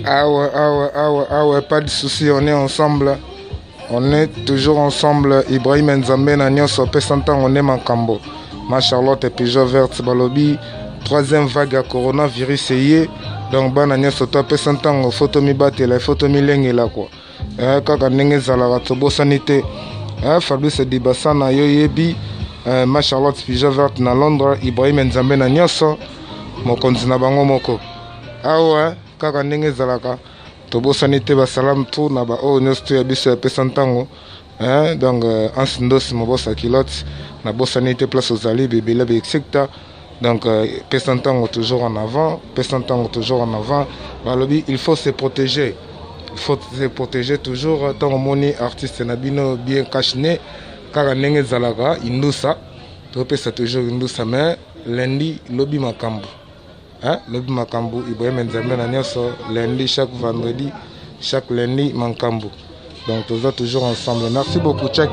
Pas de souci, on est ensemble. On est toujours ensemble. Ibrahim Nzambe na nyonso pe santan on est makambo. Ma Charlotte et Pigeon Verte Balobi. Troisième vague à coronavirus est donc bana nyonso to pe santan photo mi batela photo mi lengela quoi. Kaka ndenge zalaka tobo sanité. Fabrice Dibasana yo yebi. Ma Charlotte Pigeon Verte na Londres. Ibrahim Nzambe na nyonso mokonzi na bango moko. Kaka ndenge zalaka tobo sanité ba salam tout na ba o nyonso ya biso ya pesa ntango donc ansindosi mobosa kilote na bo sanité place aux ali bebele be secteur donc pesa ntango toujours en avant pesa ntango toujours en avant balobi il faut se protéger toujours tant moni artiste na bino bien caché kaka ndenge zalaka indusa to pesa toujours indusa mais lundi lobi makambo. Lobi makambu Ibrahim Nzambe na nyonso lundi chaque vendredi chaque lundi makambu donc toujours ensemble. Merci beaucoup. Check